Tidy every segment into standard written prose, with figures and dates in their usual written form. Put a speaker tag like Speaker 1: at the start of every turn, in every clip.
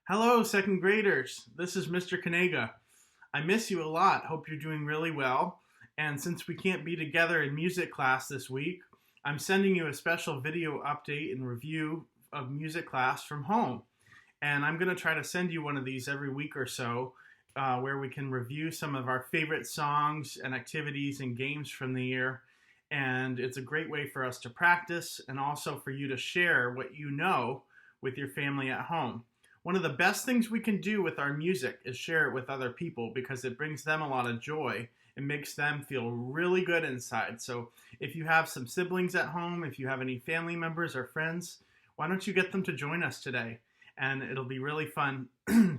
Speaker 1: Hello, second graders. This is Mr. Kanega. I miss you a lot. Hope you're doing really well. And since we can't be together in music class this week, I'm sending you a special video update and review of music class from home. And I'm going to try to send you one of these every week or so where we can review some of our favorite songs and activities and games from the year. And it's a great way for us to practice and also for you to share what you know with your family at home. One of the best things we can do with our music is share it with other people because it brings them a lot of joy. It makes them feel really good inside. So if you have some siblings at home, if you have any family members or friends, why don't you get them to join us today? And it'll be really fun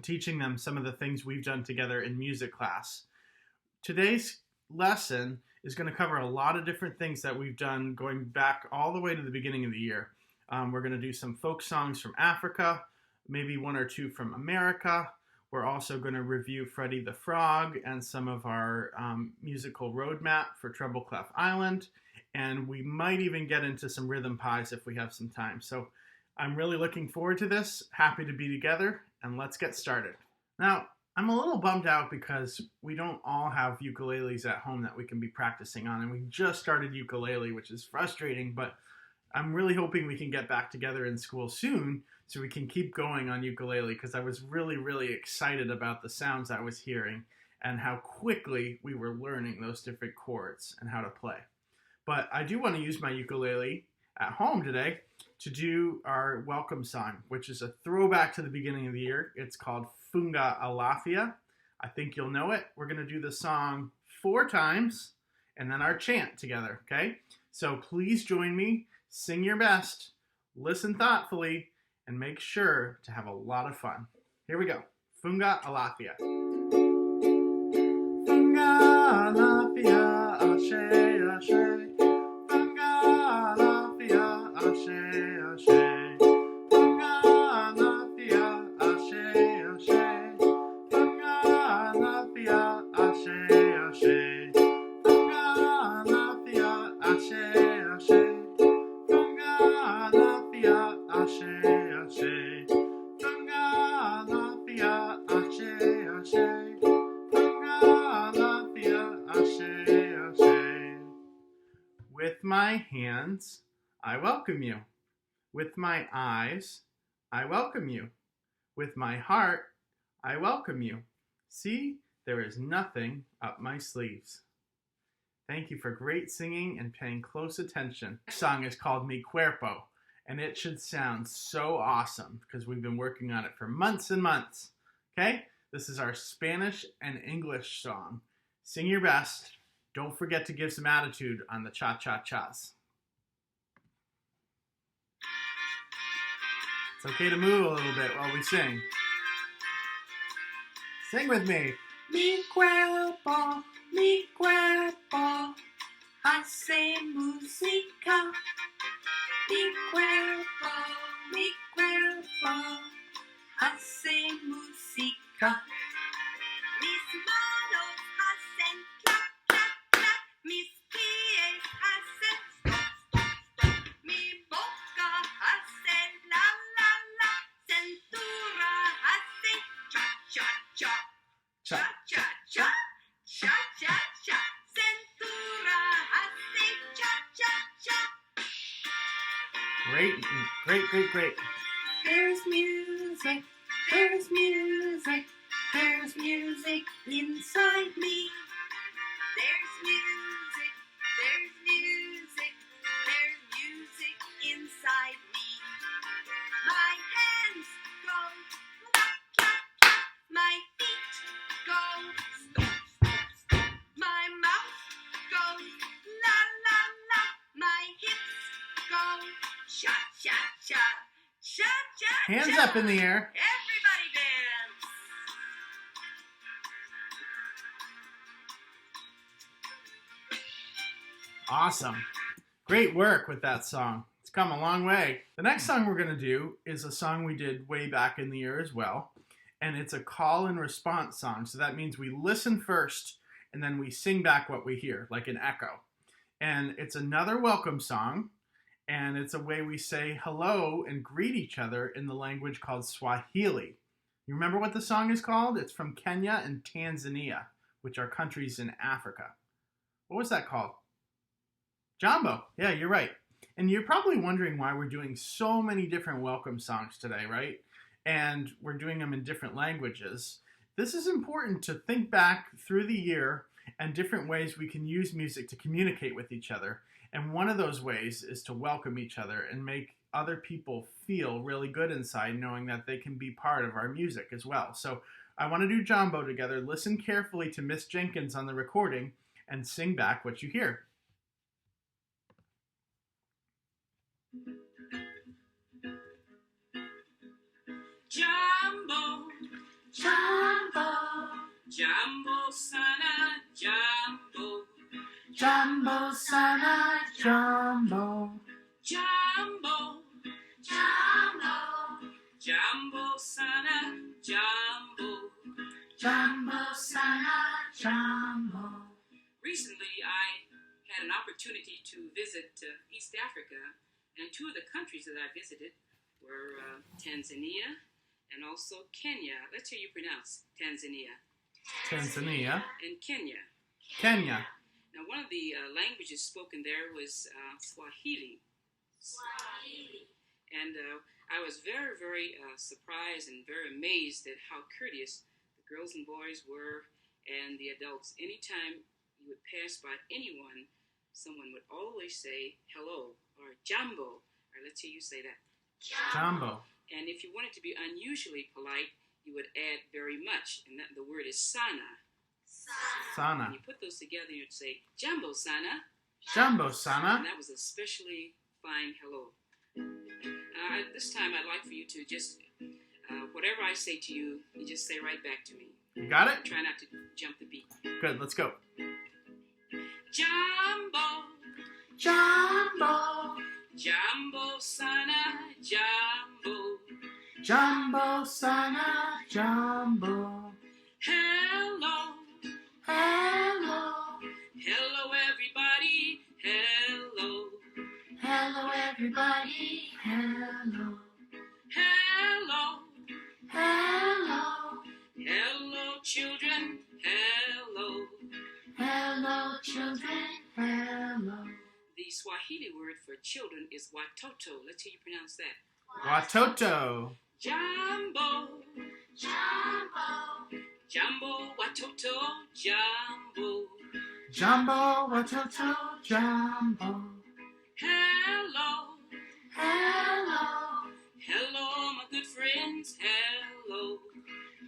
Speaker 1: teaching them some of the things we've done together in music class. Today's lesson is going to cover a lot of different things that we've done going back all the way to the beginning of the year. We're going to do some folk songs from Africa, maybe one or two from America. We're also going to review Freddy the Frog and some of our musical roadmap for Treble Clef Island. And we might even get into some rhythm pies if we have some time. So I'm really looking forward to this. Happy to be together, and let's get started. Now, I'm a little bummed out because we don't all have ukuleles at home that we can be practicing on. And we just started ukulele, which is frustrating, but I'm really hoping we can get back together in school soon so we can keep going on ukulele because I was really excited about the sounds I was hearing and how quickly we were learning those different chords and how to play. But I do want to use my ukulele at home today to do our welcome song, which is a throwback to the beginning of the year. It's called Funga Alafia. I think you'll know it. We're going to do the song 4 times and then our chant together, okay? So please join me, sing your best, listen thoughtfully, and make sure to have a lot of fun. Here we go. Funga Alafia. Funga Alafia, ashe, ashe. Funga Alafia, ashe, ashe. Funga Alafia, ashe, ashe. Funga Alafia, ashe, ashe. Funga Alafia, ashe, ashe. Funga Alafia, ashe. With my hands, I welcome you. With my eyes, I welcome you. With my heart, I welcome you. See, there is nothing up my sleeves. Thank you for great singing and paying close attention. This song is called Mi Cuerpo, and it should sound so awesome because we've been working on it for months and months. Okay? This is our Spanish and English song. Sing your best. Don't forget to give some attitude on the cha-cha-chas. It's okay to move a little bit while we sing. Sing with me. Mi cuerpo hace música. Mi cuerpo hace música. Mis manos hacen clap, clap, clap. Mis pies hacen stop, stop, stop. Mi boca hace la, la, la. Cintura hace cha, cha, cha. Cha, cha, cha. Cha, cha, cha. Cintura hace cha, cha, cha. Great. There's music, there's music. There's music inside me. There's music, there's music, there's music inside me. My hands go clap, clap, clap. My feet go stomp, stomp, stomp. My mouth goes la, la, la. My hips go cha, cha, cha. Cha, cha, hands cha. Up in the air. Everybody dance. Awesome. Great work with that song. It's come a long way. The next song we're going to do is a song we did way back in the year as well. And it's a call and response song. So that means we listen first and then we sing back what we hear, like an echo. And it's another welcome song. And it's a way we say hello and greet each other in the language called Swahili. You remember what the song is called? It's from Kenya and Tanzania, which are countries in Africa. What was that called? Jambo. Yeah, you're right. And you're probably wondering why we're doing so many different welcome songs today, right? And we're doing them in different languages. This is important to think back through the year and different ways we can use music to communicate with each other. And one of those ways is to welcome each other and make other people feel really good inside knowing that they can be part of our music as well. So I want to do Jambo together. Listen carefully to Miss Jenkins on the recording and sing back what you hear.
Speaker 2: Jambo, Jambo, Jambo sana, Jambo,
Speaker 1: Jambo sana, Jambo.
Speaker 2: Jambo, Jambo, Jambo sana, Jambo,
Speaker 1: Jambo sana, Jambo.
Speaker 2: Recently, I had an opportunity to visit East Africa, and two of the countries that I visited were Tanzania and also Kenya. Let's hear you pronounce Tanzania.
Speaker 1: Tanzania.
Speaker 2: And Kenya.
Speaker 1: Kenya.
Speaker 2: Now, one of the languages spoken there was Swahili. And I was very, very surprised and very amazed at how courteous the girls and boys were and the adults. Anytime you would pass by anyone, someone would always say hello or Jambo. Or let's hear you say that.
Speaker 1: Jambo.
Speaker 2: And if you wanted to be unusually polite, you would add very much, and that the word is sana.
Speaker 1: Sana.
Speaker 2: And you put those together, you'd say Jambo sana.
Speaker 1: Jambo sana.
Speaker 2: And that was a especially fine hello. This time I'd like for you to just, whatever I say to you, you just say right back to me.
Speaker 1: You got it?
Speaker 2: Try not to jump the beat.
Speaker 1: Good, let's go.
Speaker 2: Jambo,
Speaker 1: Jambo.
Speaker 2: Jambo sana, Jambo.
Speaker 1: Jambo sana, Jambo.
Speaker 2: Hello,
Speaker 1: Hello.
Speaker 2: hello everybody, hello.
Speaker 1: Hello everybody. Hello.
Speaker 2: Hello,
Speaker 1: Hello.
Speaker 2: hello children, hello.
Speaker 1: Hello children. Hello.
Speaker 2: The Swahili word for children is watoto. Let's hear you pronounce that.
Speaker 1: Watoto.
Speaker 2: Jambo,
Speaker 1: Jambo.
Speaker 2: Jambo, watoto, Jambo.
Speaker 1: Jambo. Watoto. Jambo.
Speaker 2: Hello,
Speaker 1: Hello.
Speaker 2: hello my good friends, hello.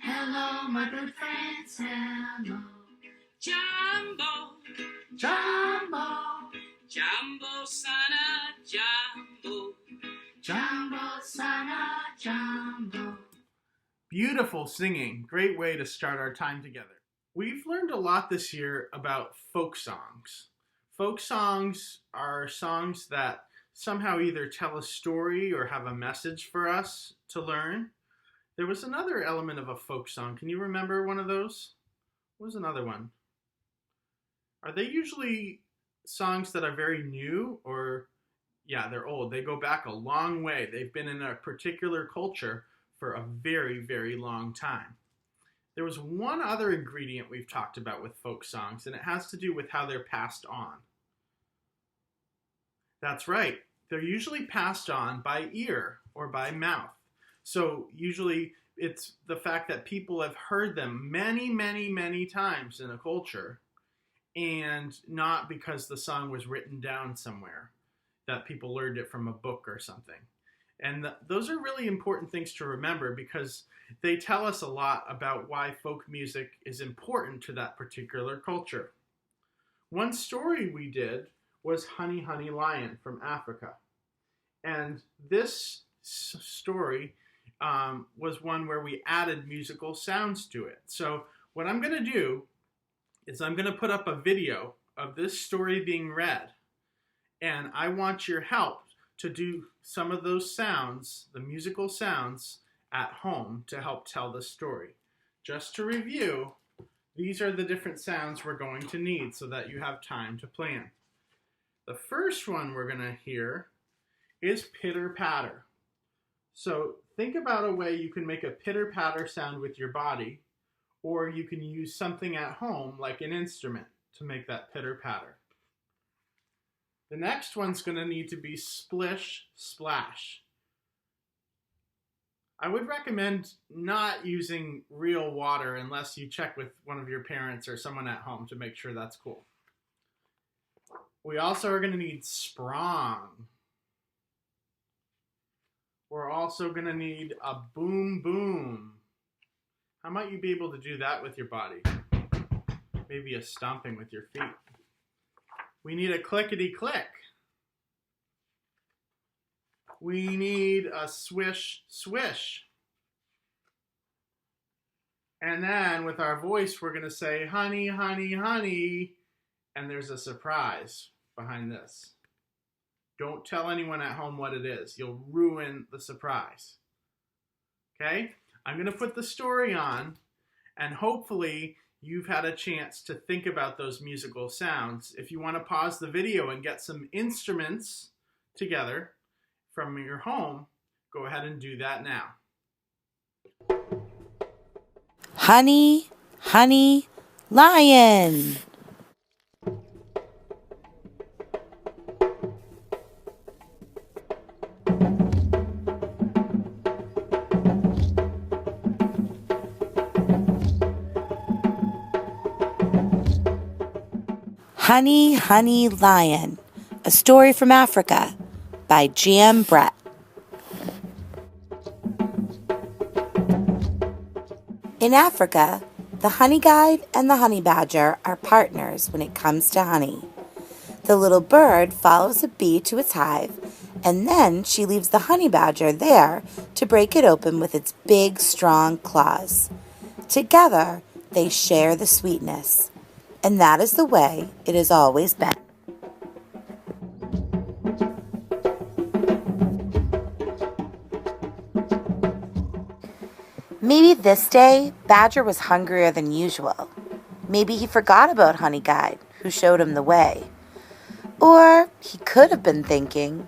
Speaker 1: Hello my good friends. Hello.
Speaker 2: Jambo,
Speaker 1: Jambo.
Speaker 2: Jambo sana, Jambo.
Speaker 1: Jambo sana, Jambo. Beautiful singing. Great way to start our time together. We've learned a lot this year about folk songs. Folk songs are songs that somehow either tell a story or have a message for us to learn. There was another element of a folk song. Can you remember one of those? What was another one? Are they usually songs that are very new, or yeah, they're old? They go back a long way. They've been in a particular culture for a very, very long time. There was one other ingredient we've talked about with folk songs, and it has to do with how they're passed on. That's right. They're usually passed on by ear or by mouth. So usually it's the fact that people have heard them many, many, many times in a culture, and not because the song was written down somewhere, that people learned it from a book or something. And those are really important things to remember because they tell us a lot about why folk music is important to that particular culture. One story we did was Honey, Honey Lion from Africa. And this story was one where we added musical sounds to it. So what I'm going to do is I'm going to put up a video of this story being read. And I want your help to do some of those sounds, the musical sounds, at home to help tell the story. Just to review, these are the different sounds we're going to need so that you have time to plan. The first one we're going to hear is pitter patter. So Think about a way you can make a pitter-patter sound with your body, or you can use something at home like an instrument to make that pitter-patter. The next one's going to need to be splish, splash. I would recommend not using real water unless you check with one of your parents or someone at home to make sure that's cool. We also are going to need sprong. We're also going to need a boom boom. How might you be able to do that with your body? Maybe a stomping with your feet. We need a clickety click. We need a swish swish. And then with our voice, we're going to say honey, honey, honey. And there's a surprise behind this. Don't tell anyone at home what it is. You'll ruin the surprise. Okay? I'm going to put the story on, and hopefully you've had a chance to think about those musical sounds. If you want to pause the video and get some instruments together from your home, go ahead and do that now.
Speaker 3: Honey, honey, lion. Honey, Honey, Lion, a story from Africa by Jambo. In Africa, the honey guide and the honey badger are partners when it comes to honey. The little bird follows a bee to its hive, and then she leaves the honey badger there to break it open with its big, strong claws. Together, they share the sweetness. And that is the way it has always been. Maybe this day, Badger was hungrier than usual. Maybe he forgot about Honey Guide, who showed him the way. Or he could have been thinking,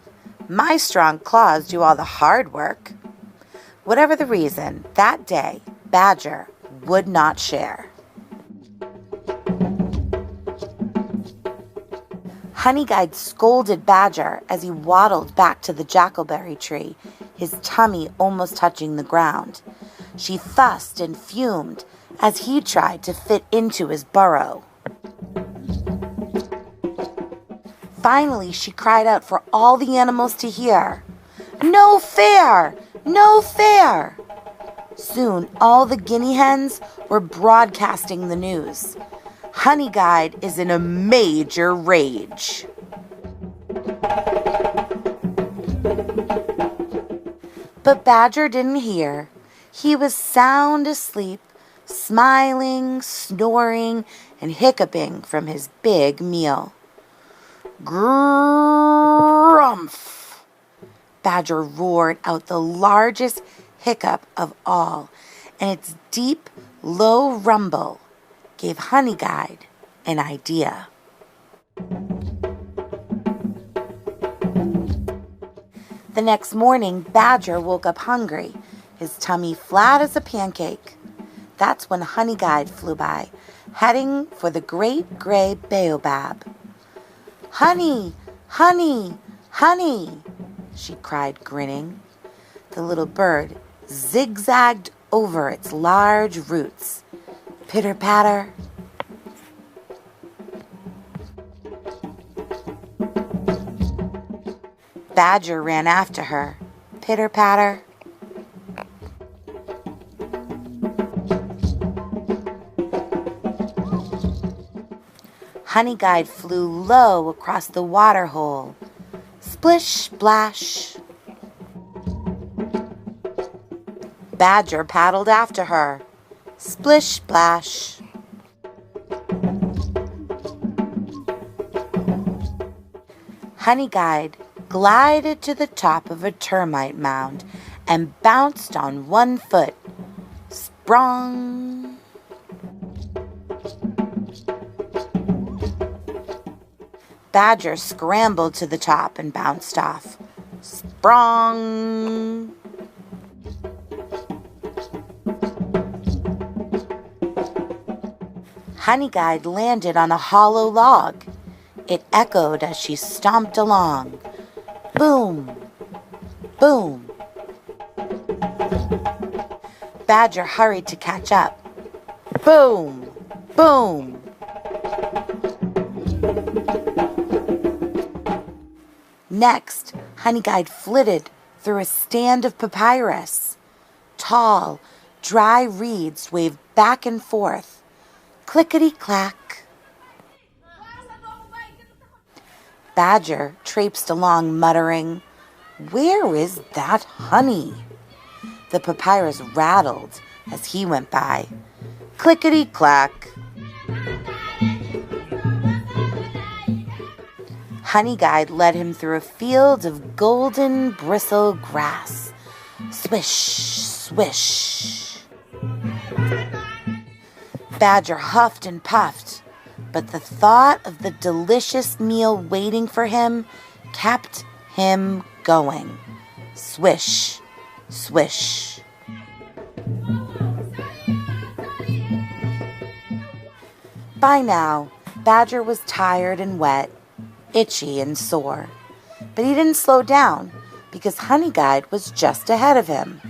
Speaker 3: my strong claws do all the hard work. Whatever the reason, that day, Badger would not share. Honey Guide scolded Badger as he waddled back to the jackalberry tree, his tummy almost touching the ground. She fussed and fumed as he tried to fit into his burrow. Finally, she cried out for all the animals to hear, "No fair! No fair!" Soon, all the guinea hens were broadcasting the news. Honey Guide is in a major rage. But Badger didn't hear. He was sound asleep, smiling, snoring, and hiccuping from his big meal. Grumph! Badger roared out the largest hiccup of all, and its deep, low rumble gave Honey Guide an idea. The next morning, Badger woke up hungry, his tummy flat as a pancake. That's when Honey Guide flew by, heading for the great gray baobab. "Honey, honey, honey," she cried, grinning. The little bird zigzagged over its large roots. Pitter-patter. Badger ran after her. Pitter-patter. Honey Guide flew low across the water hole. Splish, splash. Badger paddled after her. Splish, splash. Honey Guide glided to the top of a termite mound and bounced on one foot. Sprung. Badger scrambled to the top and bounced off. Sprung. Honey Guide landed on a hollow log. It echoed as she stomped along. Boom, boom. Badger hurried to catch up. Boom, boom. Next, Honey Guide flitted through a stand of papyrus. Tall, dry reeds waved back and forth. Clickety-clack. Badger traipsed along muttering, "Where is that honey?" The papyrus rattled as he went by. Clickety-clack. Honey Guide led him through a field of golden bristle grass. Swish, swish. Badger huffed and puffed, but the thought of the delicious meal waiting for him kept him going. Swish, swish. By now, Badger was tired and wet, itchy and sore. But he didn't slow down because Honey Guide was just ahead of him.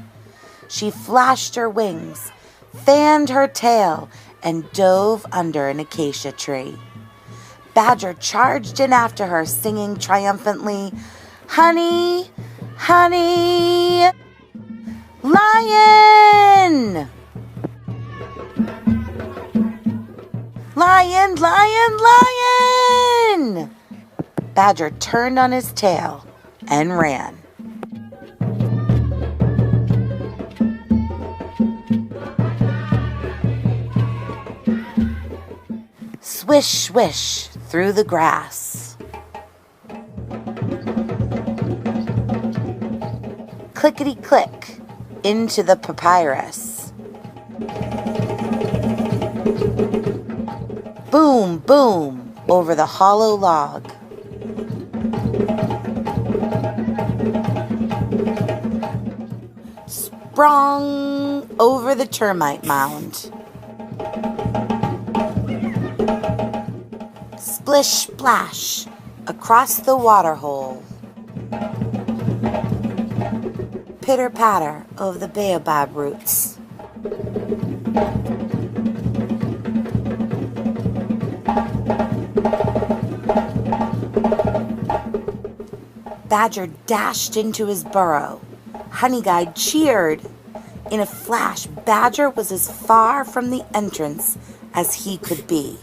Speaker 3: She flashed her wings, fanned her tail, and dove under an acacia tree. Badger charged in after her, singing triumphantly, "Honey, honey, lion! Lion, lion, lion!" Badger turned on his tail and ran. Swish, swish through the grass. Clickety-click into the papyrus. Boom, boom over the hollow log. Sprung over the termite mound. Splish splash across the water hole. Pitter patter over the baobab roots. Badger dashed into his burrow. Honey Guide cheered. In a flash, Badger was as far from the entrance as he could be.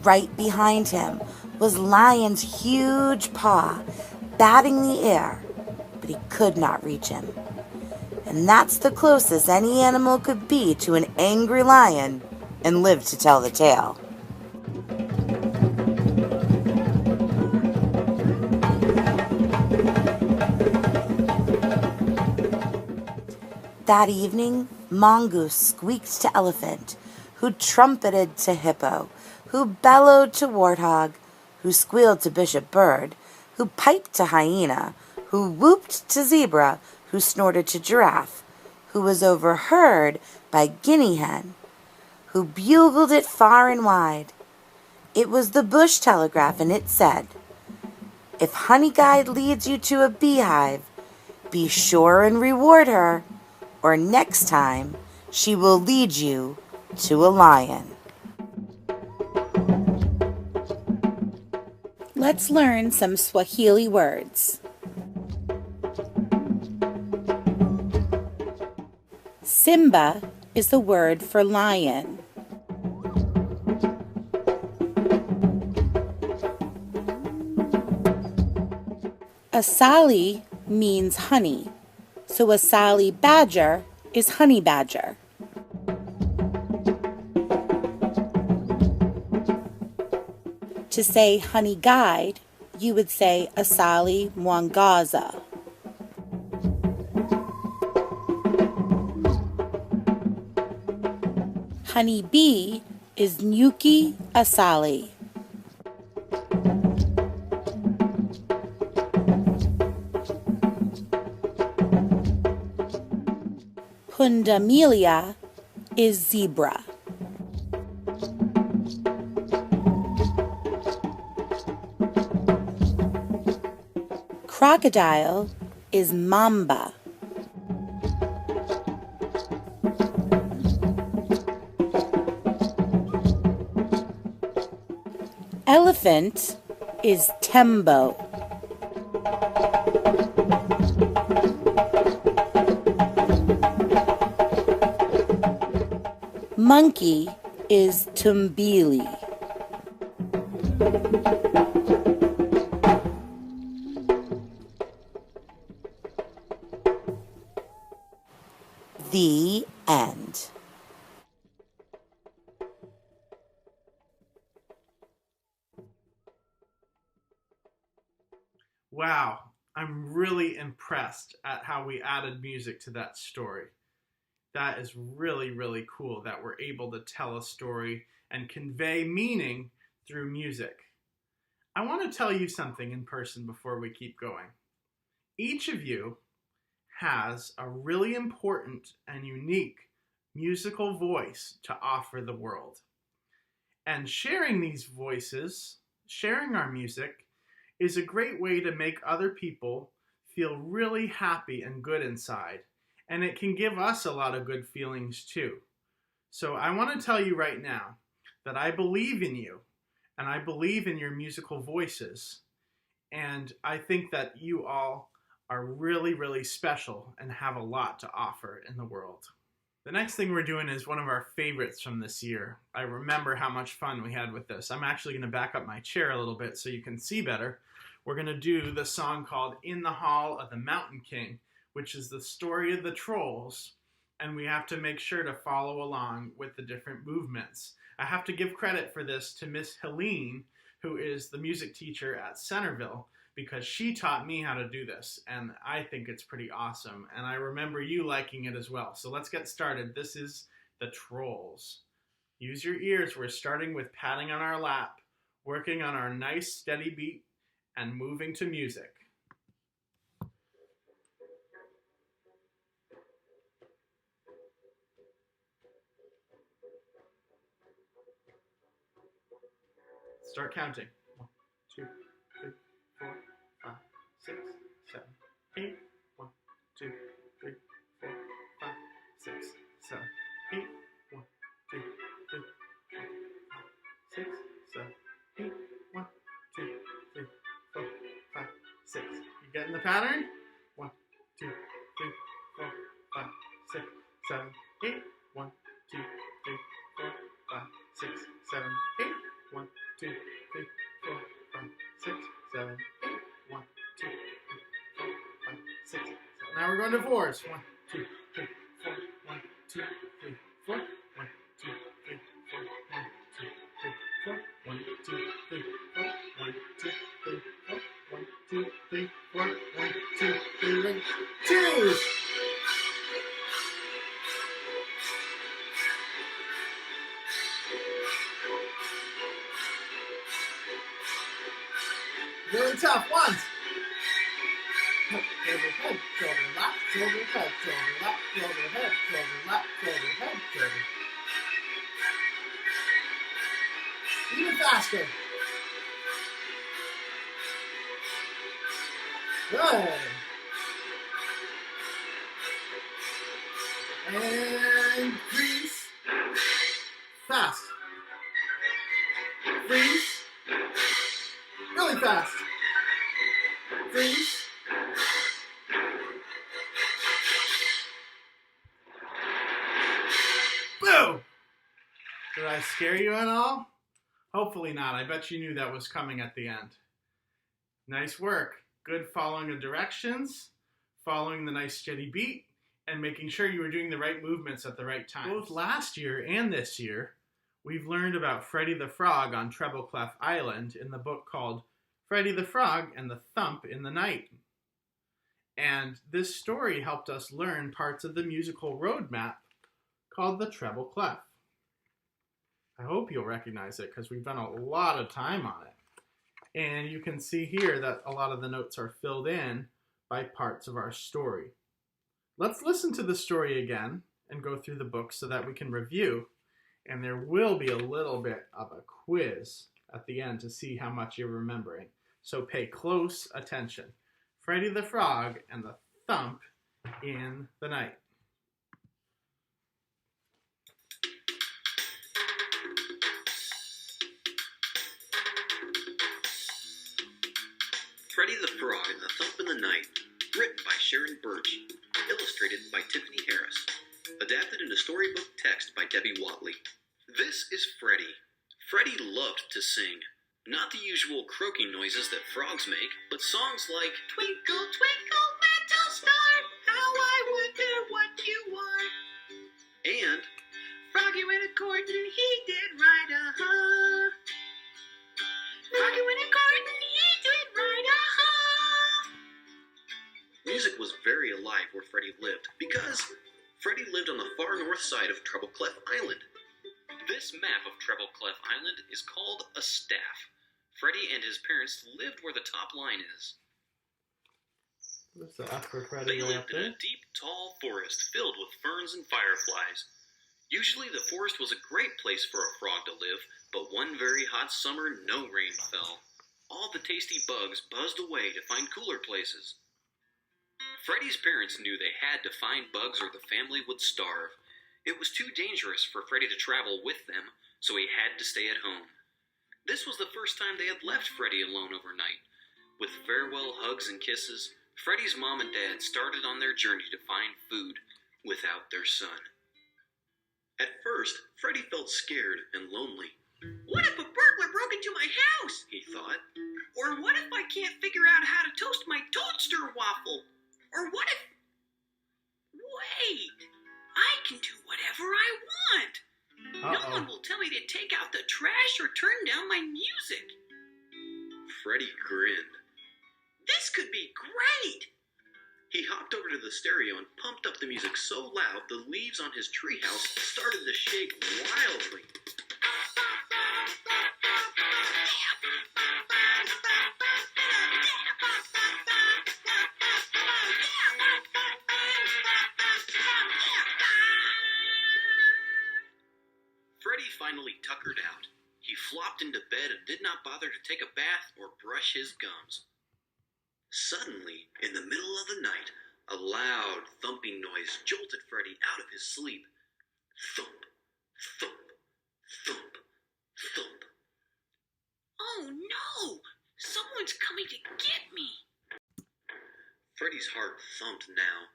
Speaker 3: Right behind him was Lion's huge paw, batting the air, but he could not reach him. And that's the closest any animal could be to an angry lion and live to tell the tale. That evening, Mongoose squeaked to Elephant, who trumpeted to Hippo, who bellowed to Warthog, who squealed to Bishop Bird, who piped to Hyena, who whooped to Zebra, who snorted to Giraffe, who was overheard by Guinea Hen, who bugled it far and wide. It was the bush telegraph, and it said, "If Honey Guide leads you to a beehive, be sure and reward her, or next time she will lead you to a lion." Let's learn some Swahili words. Simba is the word for lion. Asali means honey, so Asali badger is honey badger. To say Honey Guide, you would say Asali Mwangaza. Honey Bee is Nyuki Asali. Pundamilia is zebra. Crocodile is mamba. Elephant is tembo. Monkey is tumbili. The end.
Speaker 1: Wow, I'm really impressed at how we added music to that story. That is really, really cool that we're able to tell a story and convey meaning through music. I want to tell you something in person before we keep going. Each of you has a really important and unique musical voice to offer the world. And sharing these voices, sharing our music, is a great way to make other people feel really happy and good inside. And it can give us a lot of good feelings too. So I want to tell you right now that I believe in you and I believe in your musical voices. And I think that you all are really, really special and have a lot to offer in the world. The next thing we're doing is one of our favorites from this year. I remember how much fun we had with this. I'm actually going to back up my chair a little bit so you can see better. We're going to do the song called In the Hall of the Mountain King, which is the story of the trolls, and we have to make sure to follow along with the different movements. I have to give credit for this to Miss Helene, who is the music teacher at Centerville, because she taught me how to do this, and I think it's pretty awesome, and I remember you liking it as well. So let's get started. This is the Trolls. Use your ears. We're starting with patting on our lap, working on our nice steady beat, and moving to music. Start counting. 1, 2, 3, 4, 5, 6, 7, 8. 1, 2, 3, 4, 5, 6, 7, 8. 1, 2, 3, 4, 5, 6, 7, 8. 1, 2, 3, 4, 5, 6. You getting the pattern? 1, 2, 3, 4, 5, 6, 7, 8. 1, 2, 3, 4, 5, 6, 7, 8. 1, 2, 3, 4, 5, 6, 7, 8. 1, 2, 3, 4, 5, 6, 7. Now we're going to fours. 1, 2, 3, 4. 1, 2, 3, 4. 1, 2, 3, 4. 1, 2, 3, 4. 1, 2, 3, 4. 1, 2, 3, 4. 1, 2, 3, 4. 1, 2, 3, 2. Really tough ones. Shoulder, head, shoulder, lap, shoulder, head, shoulder, lap, shoulder, head, shoulder, lap, shoulder, head, shoulder. Even faster. Good. And freeze. Fast. Freeze. Really fast. Freeze. Boom! Did I scare you at all? Hopefully not. I bet you knew that was coming at the end. Nice work. Good following the directions, following the nice steady beat, and making sure you were doing the right movements at the right time. Both last year and this year, we've learned about Freddy the Frog on Treble Clef Island in the book called Freddy the Frog and the Thump in the Night. And this story helped us learn parts of the musical roadmap called the Treble Clef. I hope you'll recognize it because we've done a lot of time on it. And you can see here that a lot of the notes are filled in by parts of our story. Let's listen to the story again and go through the book so that we can review. And there will be a little bit of a quiz at the end to see how much you're remembering. So pay close attention. Freddy the Frog and the Thump in the Night.
Speaker 4: Freddy the Frog and the Thump in the Night, written by Sharon Birch, illustrated by Tiffany Harris, adapted into storybook text by Debbie Watley. This is Freddy. Freddy loved to sing. Not the usual croaking noises that frogs make, but songs like Twinkle, twinkle, little star, how I wonder what you are. And Froggy went a courtin', he did right, uh-huh. Froggy went a courtin', he did right, uh-huh. Music was very alive where Freddy lived, because Freddy lived on the far north side of Treble Clef Island. This map of Treble Clef Island is called a staff. Freddy and his parents lived where the top line is.
Speaker 1: What's the F for Freddy
Speaker 4: They
Speaker 1: right up
Speaker 4: lived in
Speaker 1: there?
Speaker 4: a deep, tall forest filled with ferns and fireflies. Usually the forest was a great place for a frog to live, but one very hot summer no rain fell. All the tasty bugs buzzed away to find cooler places. Freddy's parents knew they had to find bugs or the family would starve. It was too dangerous for Freddy to travel with them, so he had to stay at home. This was the first time they had left Freddy alone overnight. With farewell hugs and kisses, Freddy's mom and dad started on their journey to find food without their son. At first, Freddy felt scared and lonely. What if a burglar broke into my house? He thought. Or what if I can't figure out how to toast my toaster waffle? Or what if... Wait! I can do whatever I want! No one will tell me to take out the trash or turn down my music. Freddy grinned. This could be great! He hopped over to the stereo and pumped up the music so loud the leaves on his treehouse started to shake wildly. Freddy finally tuckered out. He flopped into bed and did not bother to take a bath or brush his gums. Suddenly, in the middle of the night, a loud thumping noise jolted Freddy out of his sleep. Thump, thump, thump, thump. Oh no! Someone's coming to get me! Freddy's heart thumped now.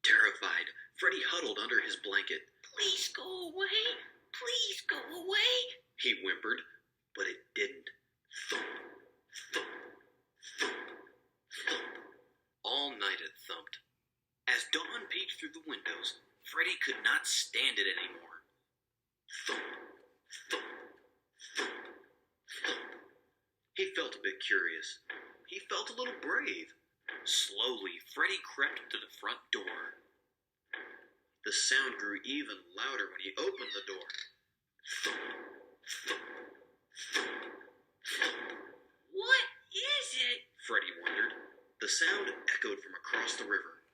Speaker 4: Terrified, Freddy huddled under his blanket. Please go away! Please go away! He whimpered, but it didn't. Thump, thump, thump, thump. All night it thumped. As dawn peeked through the windows, Freddy could not stand it anymore. Thump, thump, thump, thump. He felt a bit curious. He felt a little brave. Slowly, Freddy crept to the front door. The sound grew even louder when he opened the door. Thump, thump, thump, thump. What is it? Freddy wondered. The sound echoed from across the river.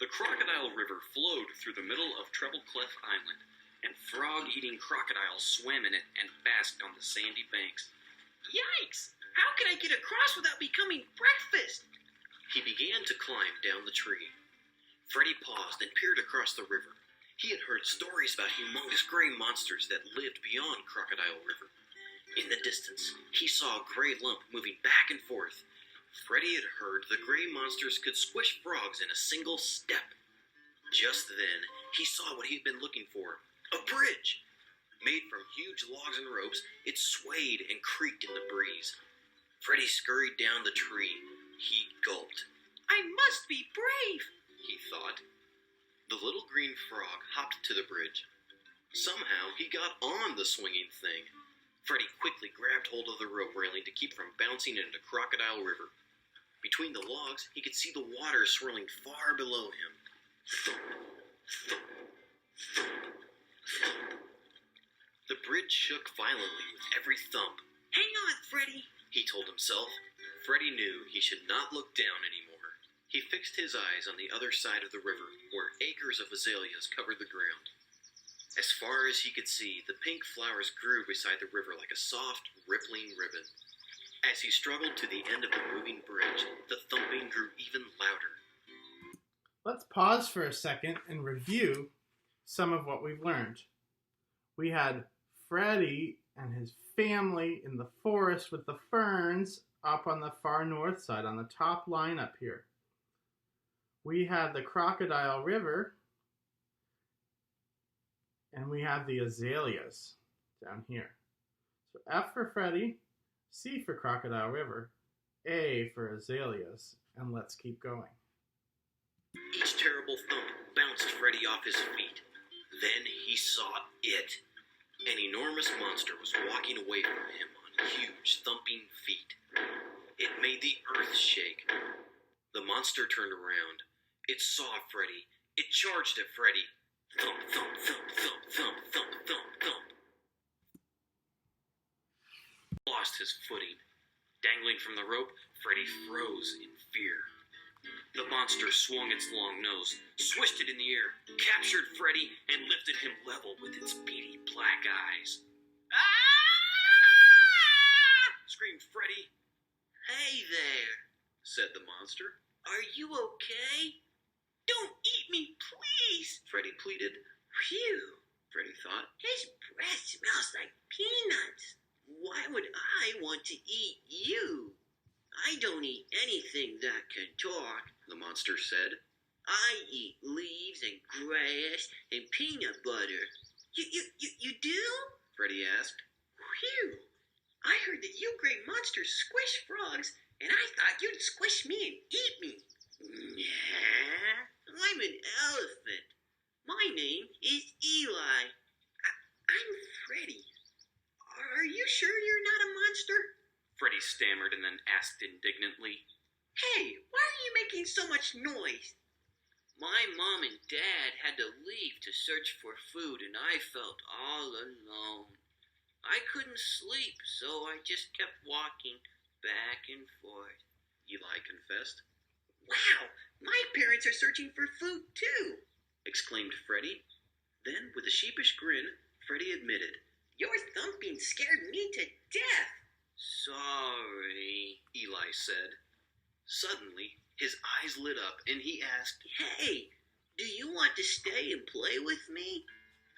Speaker 4: The Crocodile River flowed through the middle of Treble Clef Island, and frog-eating crocodiles swam in it and basked on the sandy banks. Yikes! How can I get across without becoming breakfast? He began to climb down the tree. Freddy paused and peered across the river. He had heard stories about humongous gray monsters that lived beyond Crocodile River. In the distance, he saw a gray lump moving back and forth. Freddy had heard the gray monsters could squish frogs in a single step. Just then, he saw what he'd been looking for. A bridge! Made from huge logs and ropes, it swayed and creaked in the breeze. Freddy scurried down the tree. He gulped. I must be brave, he thought. The little green frog hopped to the bridge. Somehow, he got on the swinging thing. Freddy quickly grabbed hold of the rope railing to keep from bouncing into Crocodile River. Between the logs, he could see the water swirling far below him. Thump, thump, thump, thump. The bridge shook violently with every thump. Hang on, Freddy, he told himself. Freddy knew he should not look down anymore. He fixed his eyes on the other side of the river, where acres of azaleas covered the ground. As far as he could see, the pink flowers grew beside the river like a soft, rippling ribbon. As he struggled to the end of the moving bridge, the thumping grew even louder.
Speaker 1: Let's pause for a second and review some of what we've learned. We had Freddy and his family in the forest with the ferns up on the far north side, on the top line up here. We had the Crocodile River, and we have the azaleas down here. So F for Freddy, C for Crocodile River, A for azaleas, and let's keep going.
Speaker 4: Each terrible thump bounced Freddy off his feet. Then he saw it. An enormous monster was walking away from him on huge thumping feet. It made the earth shake. The monster turned around. It saw Freddy. It charged at Freddy. Thump, thump, thump, thump, thump, thump, thump, thump. Lost his footing. Dangling from the rope, Freddy froze in fear. The monster swung its long nose, swished it in the air, captured Freddy, and lifted him level with its beady black eyes. "Ah!" screamed Freddy. "Hey there," said the monster. "Are you okay?" "Don't eat me, please," Freddy pleaded. "Phew," Freddy thought. "His breath smells like peanuts. Why would I want to eat you?" "I don't eat anything that can talk," the monster said. "I eat leaves and grass and peanut butter." You do?" Freddy asked. "Phew. I heard that you great monsters squish frogs, and I thought you'd squish me and eat me." "Nah, I'm an elephant. My name is Eli. I'm Freddy. Are you sure you're not a monster?" Freddy stammered and then asked indignantly, "Hey, why are you making so much noise?" "My mom and dad had to leave to search for food, and I felt all alone. I couldn't sleep, so I just kept walking back and forth," Eli confessed. "Wow, my parents are searching for food too," exclaimed Freddy. Then, with a sheepish grin, Freddy admitted, "Your thumping scared me to death." "Sorry," Eli said. Suddenly, his eyes lit up and he asked, "Hey, do you want to stay and play with me?"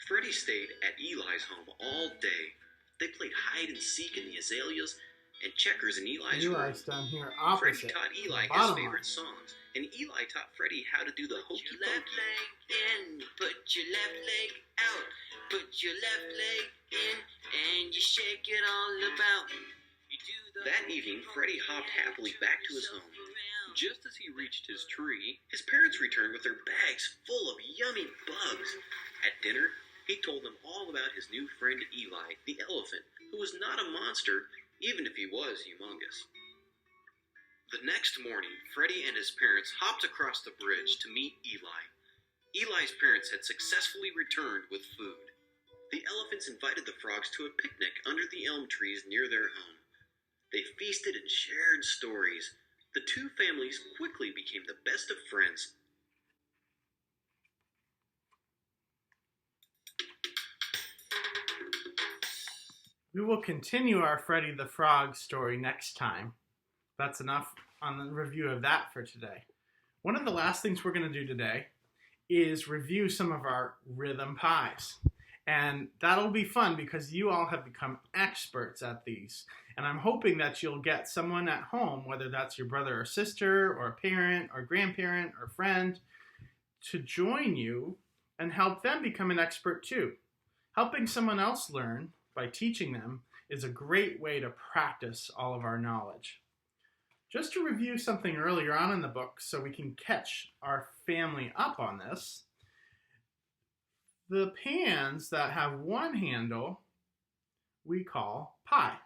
Speaker 4: Freddy stayed at Eli's home all day. They played hide and seek in the azaleas and checkers in Eli's room.
Speaker 1: Eli's down here opposite.
Speaker 4: Freddy taught Eli his favorite songs, and Eli taught Freddy how to do the hokey pokey. Put your left leg in, put your left leg out, put your left leg in, and you shake it all about. That evening, Freddy hopped happily back to his home. Just as he reached his tree, his parents returned with their bags full of yummy bugs. At dinner, he told them all about his new friend Eli, the elephant, who was not a monster, even if he was humongous. The next morning, Freddy and his parents hopped across the bridge to meet Eli. Eli's parents had successfully returned with food. The elephants invited the frogs to a picnic under the elm trees near their home. They feasted and shared stories. The two families quickly became the best of friends.
Speaker 1: We will continue our Freddy the Frog story next time. That's enough on the review of that for today. One of the last things we're going to do today is review some of our rhythm pies. And that'll be fun because you all have become experts at these. And I'm hoping that you'll get someone at home, whether that's your brother or sister or a parent or grandparent or friend, to join you and help them become an expert too. Helping someone else learn by teaching them is a great way to practice all of our knowledge. Just to review something earlier on in the book so we can catch our family up on this, the pans that have one handle we call pie.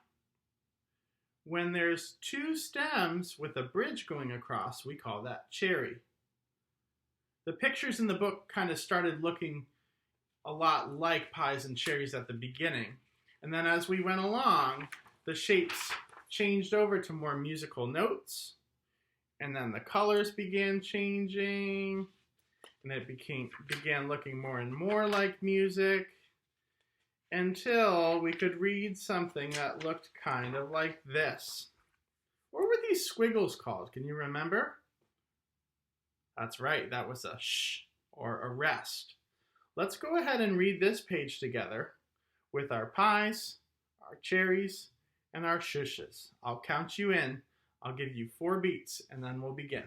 Speaker 1: When there's two stems with a bridge going across, we call that cherry. The pictures in the book kind of started looking a lot like pies and cherries at the beginning. And then as we went along, the shapes changed over to more musical notes. And then the colors began changing. And it began looking more and more like music until we could read something that looked kind of like this. What were these squiggles called? Can you remember? That's right, that was a sh or a rest. Let's go ahead and read this page together with our pies, our cherries, and our shushes. I'll count you in. I'll give you 4 beats and then we'll begin.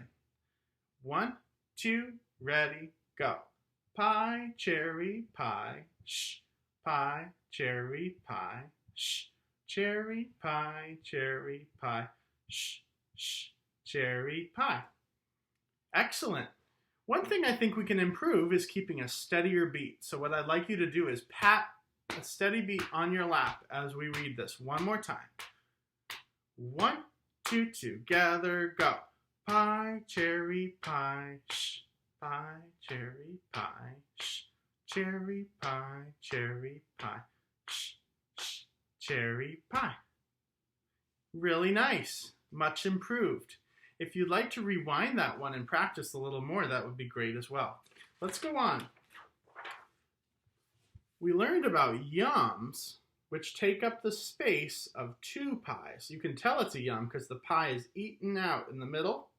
Speaker 1: 1, 2, ready, go. Pie, cherry, pie, sh, pie, cherry, pie, sh, cherry, pie, sh, sh, cherry, pie. Excellent. One thing I think we can improve is keeping a steadier beat. So what I'd like you to do is pat a steady beat on your lap as we read this one more time. 1, 2, together, go. Pie, cherry, pie, sh, pie, cherry, pie, sh, cherry, pie, sh, sh, cherry, pie. Really nice. Much improved. If you'd like to rewind that one and practice a little more, that would be great as well. Let's go on. We learned about yums, which take up the space of 2 pies. You can tell it's a yum because the pie is eaten out in the middle.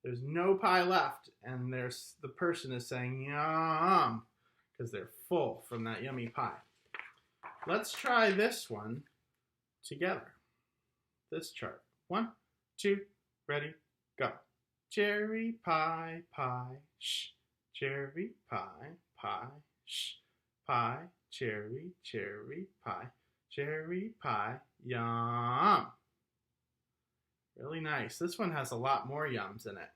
Speaker 1: There's no pie left, and the person is saying yum because they're full from that yummy pie. Let's try this one together. This chart. 1, 2, ready, go. Cherry pie, pie, sh, cherry pie, pie, sh, pie, cherry, cherry pie, yum. Really nice. This one has a lot more yums in it.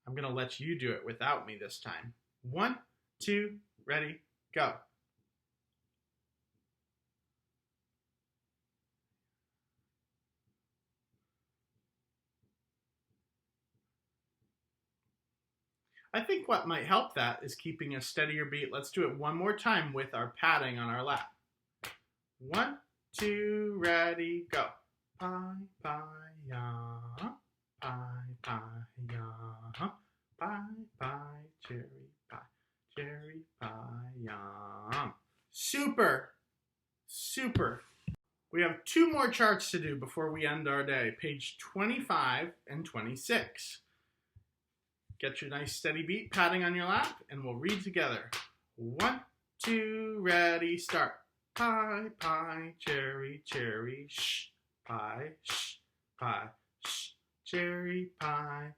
Speaker 1: I'm going to let you do it without me this time. 1, 2, ready, go. I think what might help that is keeping a steadier beat. Let's do it one more time with our patting on our lap. 1, 2, ready, go. Pie, pie, yum. Pie, pie, yum. Pie, pie, cherry pie, yum. Super, super. We have 2 more charts to do before we end our day. Page 25 and 26. Get your nice steady beat, patting on your lap, and we'll read together. 1, 2, ready, start. Pie, pie, cherry, sh, pie, sh, cherry pie,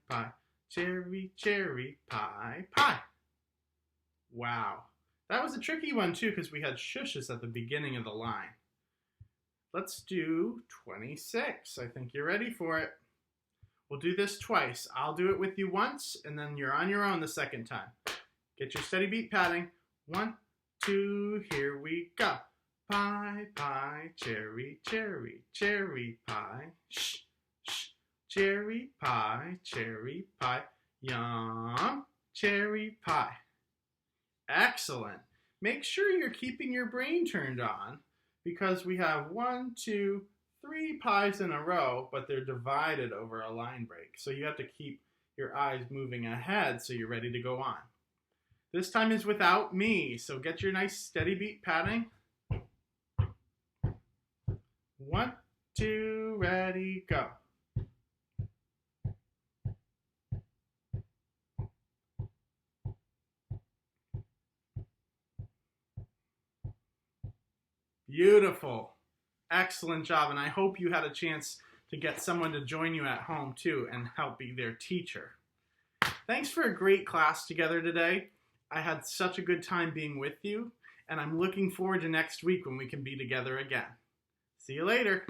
Speaker 1: cherry pie. Wow. That was a tricky one too because we had shushes at the beginning of the line. Let's do 26. I think you're ready for it. We'll do this twice. I'll do it with you once, and then you're on your own the second time. Get your steady beat patting. 1, 2, here we go. Pie, pie, cherry pie, sh, cherry pie, yum, cherry pie. Excellent. Make sure you're keeping your brain turned on because we have 1, 2, 3 pies in a row, but they're divided over a line break. So you have to keep your eyes moving ahead so you're ready to go on. This time is without me, so get your nice steady beat patting. 1, 2, ready, go. Beautiful. Excellent job, and I hope you had a chance to get someone to join you at home too and help be their teacher. Thanks for a great class together today. I had such a good time being with you, and I'm looking forward to next week when we can be together again. See you later.